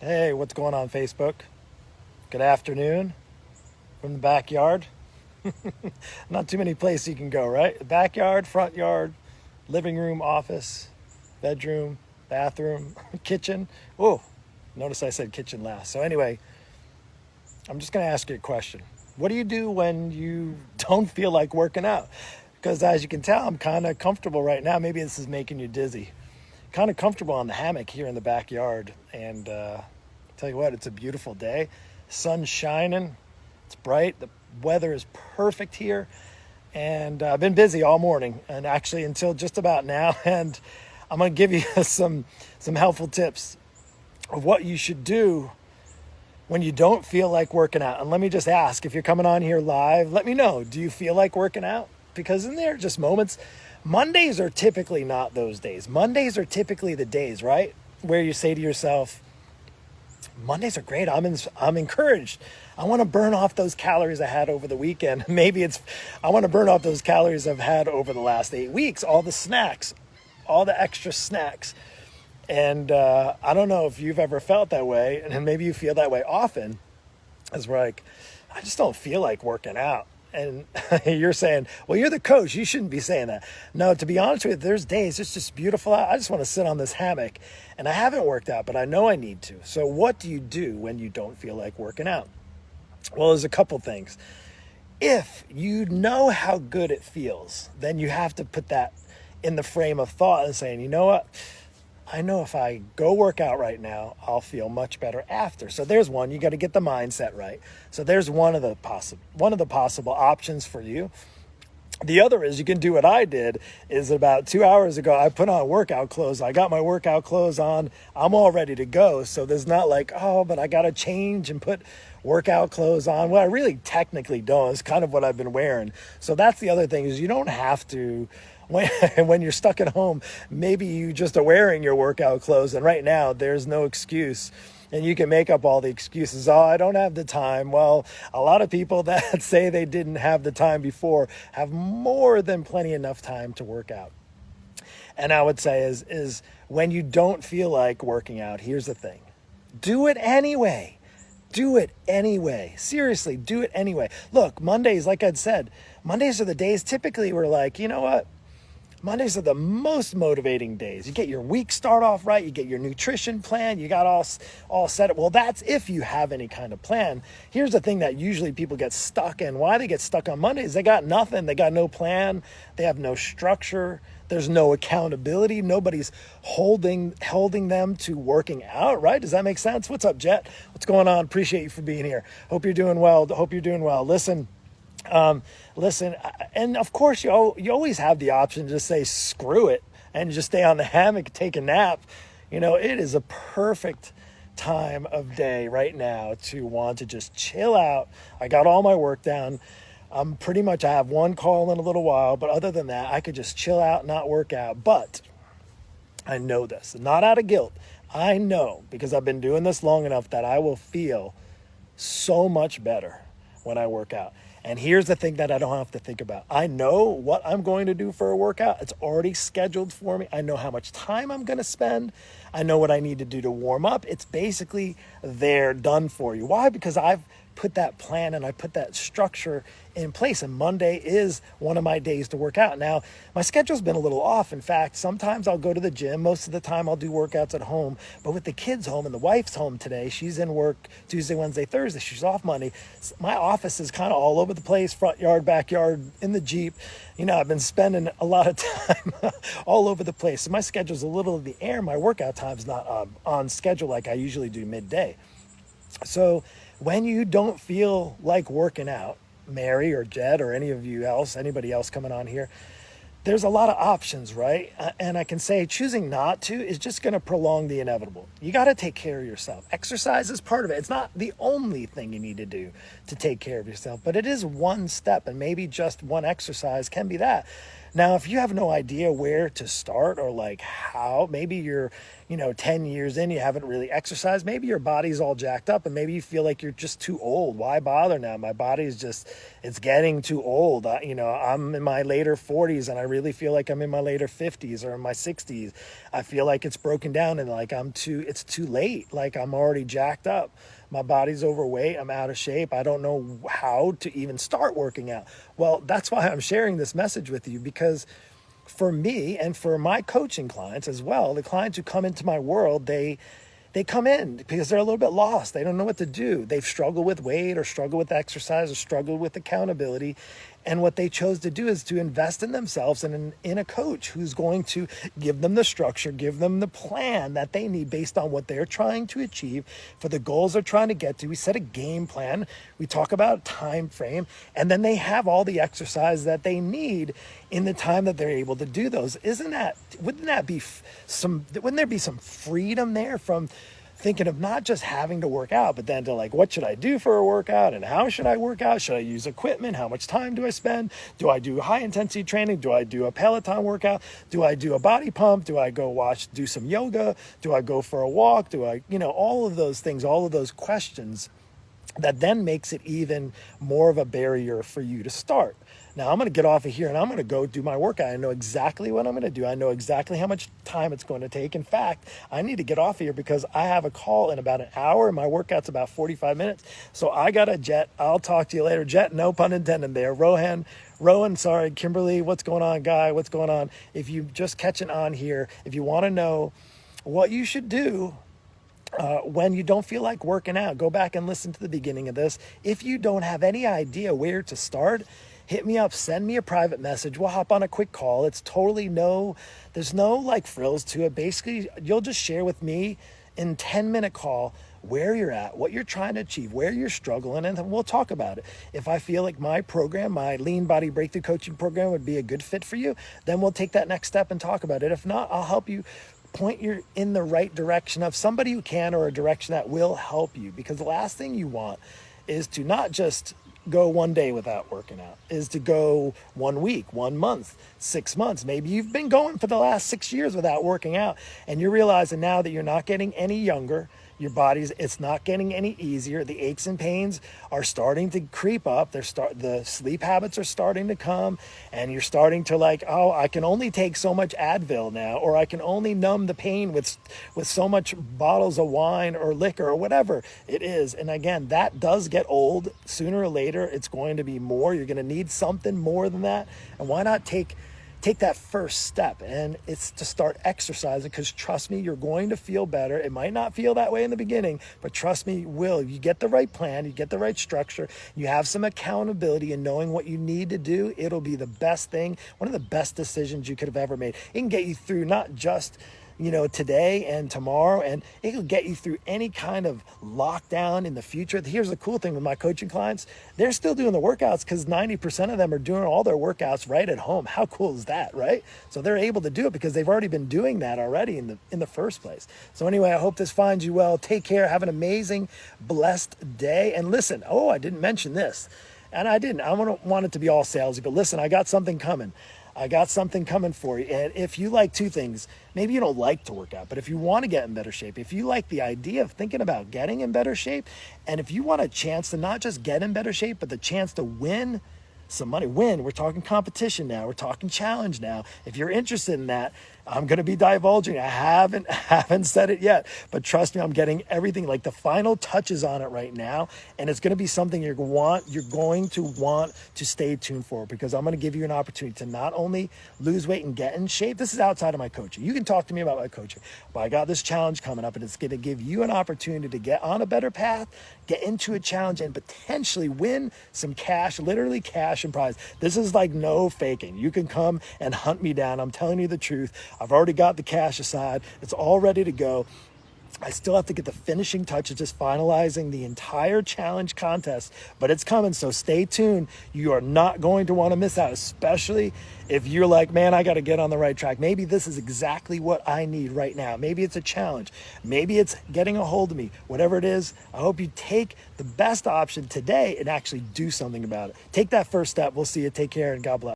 Hey, what's going on, Facebook? Good afternoon from the backyard. Not too many places you can go, right? Backyard, front yard, living room, office, bedroom, bathroom, kitchen. Oh, notice I said kitchen last. So, anyway, I'm just going to ask you a question. What do you do when you don't feel like working out? Because as you can tell, I'm kind of comfortable right now. Maybe this is making you dizzy. Kind of comfortable on the hammock here in the backyard. And tell you what, it's a beautiful day. Sun's shining. It's bright. The weather is perfect here. And I've been busy all morning and actually until just about now. And I'm going to give you some helpful tips of what you should do when you don't feel like working out. And let me just ask, if you're coming on here live, let me know, do you feel like working out? Because in there are just moments. Mondays are typically not those days. Mondays are typically the days, right? Where you say to yourself, Mondays are great. I'm encouraged. I want to burn off those calories I had over the weekend. I want to burn off those calories I've had over the last 8 weeks, all the snacks, all the extra snacks. And I don't know if you've ever felt that way, and maybe you feel that way often. It's like, I just don't feel like working out. And you're saying, well, you're the coach. You shouldn't be saying that. No, to be honest with you, there's days it's just beautiful out. I just want to sit on this hammock. And I haven't worked out, but I know I need to. So what do you do when you don't feel like working out? Well, there's a couple things. If you know how good it feels, then you have to put that in the frame of thought and saying, you know what? I know if I go work out right now, I'll feel much better after. So there's one. You got to get the mindset right. So there's one of the possible options for you. The other is you can do what I did. Is about 2 hours ago, I put on workout clothes. I got my workout clothes on. I'm all ready to go. So there's not like, oh, but I got to change and put workout clothes on. Well, I really technically don't. It's kind of what I've been wearing. So that's the other thing, is you don't have to. When you're stuck at home, maybe you just are wearing your workout clothes, and right now there's no excuse, and you can make up all the excuses. Oh, I don't have the time. Well, a lot of people that say they didn't have the time before have more than plenty enough time to work out. And I would say is when you don't feel like working out, here's the thing. Do it anyway. Do it anyway. Seriously, do it anyway. Look, Mondays, like I'd said, Mondays are the days typically we're like, you know what? Mondays are the most motivating days. You get your week start off right. You get your nutrition plan. You got all set up. Well, that's if you have any kind of plan. Here's the thing that usually people get stuck in. Why they get stuck on Mondays? They got nothing. They got no plan. They have no structure. There's no accountability. Nobody's holding them to working out, right? Does that make sense? What's up, Jet? What's going on? Appreciate you for being here. Hope you're doing well. Listen, and of course you always have the option to just say screw it and just stay on the hammock, take a nap. You know, it is a perfect time of day right now to want to just chill out. I got all my work done. I have one call in a little while, but other than that, I could just chill out, not work out. But I know this, not out of guilt. I know, because I've been doing this long enough, that I will feel so much better when I work out. And here's the thing that I don't have to think about. I know what I'm going to do for a workout. It's already scheduled for me. I know how much time I'm going to spend. I know what I need to do to warm up. It's basically there, done for you. Why? Because I've put that plan and I put that structure in place, and Monday is one of my days to work out. Now, my schedule's been a little off. In fact, sometimes I'll go to the gym. Most of the time I'll do workouts at home, but with the kids home and the wife's home today, she's in work Tuesday, Wednesday, Thursday. She's off Monday. My office is kind of all over the place, front yard, backyard, in the Jeep. You know, I've been spending a lot of time all over the place. So my schedule's a little in the air. My workout time's not on schedule like I usually do midday. So when you don't feel like working out, Mary or Jed or anybody else coming on here, there's a lot of options, right? And I can say choosing not to is just going to prolong the inevitable. You got to take care of yourself. Exercise is part of it. It's not the only thing you need to do to take care of yourself, but it is one step, and maybe just one exercise can be that. Now, if you have no idea where to start or like how, maybe you're 10 years in, you haven't really exercised. Maybe your body's all jacked up and maybe you feel like you're just too old. Why bother now? My body is just, it's getting too old. I'm in my later 40s and I really feel like I'm in my later 50s or in my 60s. I feel like it's broken down and like it's too late. Like I'm already jacked up. My body's overweight. I'm out of shape. I don't know how to even start working out. Well, that's why I'm sharing this message with you, because for me and for my coaching clients as well, the clients who come into my world, they come in because they're a little bit lost. They don't know what to do. They've struggled with weight or struggled with exercise or struggled with accountability. And what they chose to do is to invest in themselves and in a coach who's going to give them the structure, give them the plan that they need based on what they're trying to achieve for the goals they're trying to get to. We set a game plan. We talk about a time frame, and then they have all the exercise that they need in the time that they're able to do those. Wouldn't there be some freedom there from thinking of not just having to work out, but then to like, what should I do for a workout and how should I work out? Should I use equipment? How much time do I spend? Do I do high intensity training? Do I do a Peloton workout? Do I do a body pump? Do I do some yoga? Do I go for a walk? All of those things, all of those questions that then makes it even more of a barrier for you to start. Now I'm going to get off of here and I'm going to go do my workout. I know exactly what I'm going to do. I know exactly how much time it's going to take. In fact, I need to get off of here because I have a call in about an hour and my workout's about 45 minutes. So I got a jet. I'll talk to you later. Jet, no pun intended there. Rowan, Kimberly, what's going on, Guy? What's going on? If you just catching on here, if you want to know what you should do when you don't feel like working out, go back and listen to the beginning of this. If you don't have any idea where to start, hit me up, send me a private message. We'll hop on a quick call. It's totally there's no like frills to it. Basically, you'll just share with me in 10-minute call where you're at, what you're trying to achieve, where you're struggling, and then we'll talk about it. If I feel like my program, my Lean Body Breakthrough Coaching Program would be a good fit for you, then we'll take that next step and talk about it. If not, I'll help you point you in the right direction of somebody who can, or a direction that will help you. Because the last thing you want is to not just go one day without working out, is to go 1 week, 1 month, 6 months. Maybe you've been going for the last 6 years without working out and you're realizing now that you're not getting any younger. Your it's not getting any easier. The aches and pains are starting to creep up. The sleep habits are starting to come, and you're starting to like, oh, I can only take so much Advil now, or I can only numb the pain with so much bottles of wine or liquor or whatever it is. And again, that does get old. Sooner or later, it's going to be more. You're going to need something more than that. And why not take that first step? And it's to start exercising, because trust me, you're going to feel better. It might not feel that way in the beginning, but trust me, you will. You get the right plan, you get the right structure, you have some accountability in knowing what you need to do. It'll be the best thing, one of the best decisions you could have ever made. It can get you through not just today and tomorrow, and it'll get you through any kind of lockdown in the future. Here's the cool thing with my coaching clients. They're still doing the workouts because 90% of them are doing all their workouts right at home. How cool is that, right? So they're able to do it because they've already been doing that already in the first place. So anyway, I hope this finds you well. Take care. Have an amazing, blessed day. And listen, I didn't mention this. And I didn't. I want it to be all salesy, but listen, I got something coming. I got something coming for you. And if you like two things, maybe you don't like to work out, but if you want to get in better shape, if you like the idea of thinking about getting in better shape, and if you want a chance to not just get in better shape, but the chance to win some money, we're talking competition now, we're talking challenge now. If you're interested in that, I'm going to be divulging. I haven't said it yet, but trust me, I'm getting everything, like the final touches on it right now. And it's going to be something you're going to want to stay tuned for, because I'm going to give you an opportunity to not only lose weight and get in shape. This is outside of my coaching. You can talk to me about my coaching, but I got this challenge coming up, and it's going to give you an opportunity to get on a better path, get into a challenge, and potentially win some cash, literally cash and prize. This is like no faking. You can come and hunt me down. I'm telling you the truth. I've already got the cash aside. It's all ready to go. I still have to get the finishing touches, just finalizing the entire challenge contest, but it's coming, so stay tuned. You are not going to want to miss out, especially if you're like, man, I got to get on the right track. Maybe this is exactly what I need right now. Maybe it's a challenge. Maybe it's getting a hold of me. Whatever it is, I hope you take the best option today and actually do something about it. Take that first step. We'll see you. Take care, and God bless.